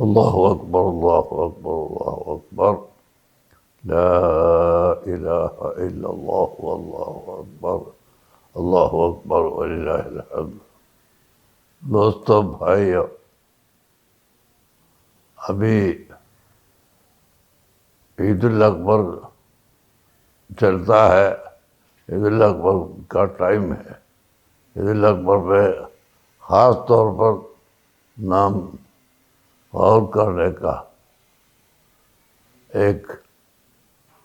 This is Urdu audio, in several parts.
اللہ اکبر اللہ اکبر اللہ اکبر، لا الہ الا اللہ واللہ اکبر، اللہ اکبر وللہ الحمد۔ دوستو، بھائیو، ابھی عید الاکبر چلتا ہے، عید الاکبر کا ٹائم ہے۔ عید الاکبر پہ خاص طور پر نام غور کرنے کا ایک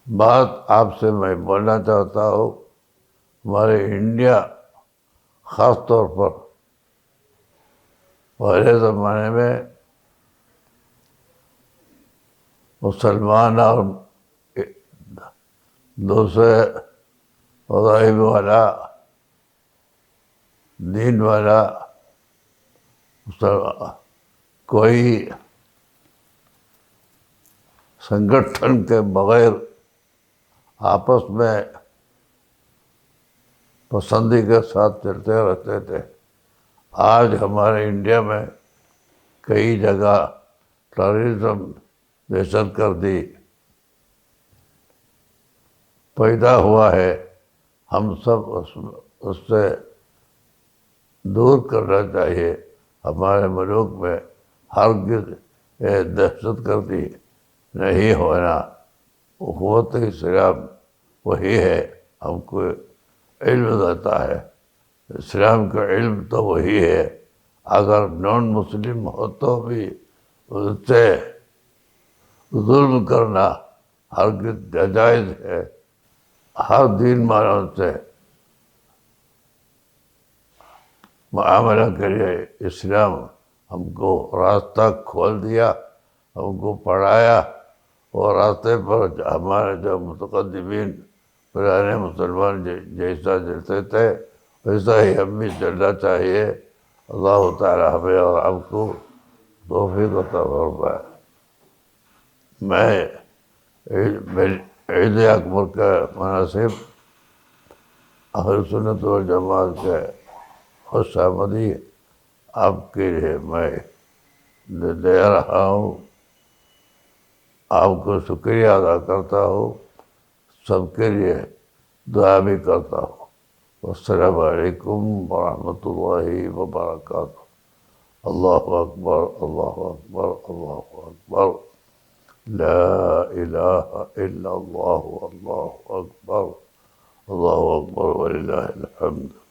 بات آپ سے میں بولنا چاہتا ہوں۔ ہمارے انڈیا خاص طور پر پہلے زمانے میں مسلمان اور دوسرے مذاہب والا، دین والا کوئی سنگٹھن کے بغیر آپس میں پسندی کے ساتھ چلتے رہتے تھے۔ آج ہمارے انڈیا میں کئی جگہ ٹیررزم، دہشت گردی پیدا ہوا ہے۔ ہم سب اس سے دور کرنا چاہیے۔ ہمارے ملک میں ہرگز یہ دہشت گردی نہیں ہونا۔ قوت اسلام وہی ہے، ہم کو علم دیتا ہے۔ اسلام کا علم تو وہی ہے۔ اگر نان مسلم ہو تو بھی اس سے ظلم کرنا ہرگز ناجائز ہے۔ ہر دین والوں سے معاملہ کے لیے اسلام ہم کو راستہ کھول دیا، ہم کو پڑھایا، اور راستے پر ہمارے جو متقدمین پرانے مسلمان جیسا چلتے تھے ویسا ہی ہم بھی چلنا چاہیے۔ اللہ تعالیٰ ہمیں اور آپ کو توفیق عطا فرمائے۔ میں عید اکبر کے مناسب اہل سنت والجماعت کے خوش آمدی آپ کے لیے میں دے رہا ہوں۔ آپ کو شکریہ ادا کرتا ہوں، سب کے لیے دعا بھی کرتا ہوں۔ السلام علیکم ورحمۃ اللہ وبرکاتہ۔ اللہ اکبر اللہ اکبر اللہ اکبر، لا الہ الا اللہ واللہ اکبر، اللہ اکبر وللہ الحمد۔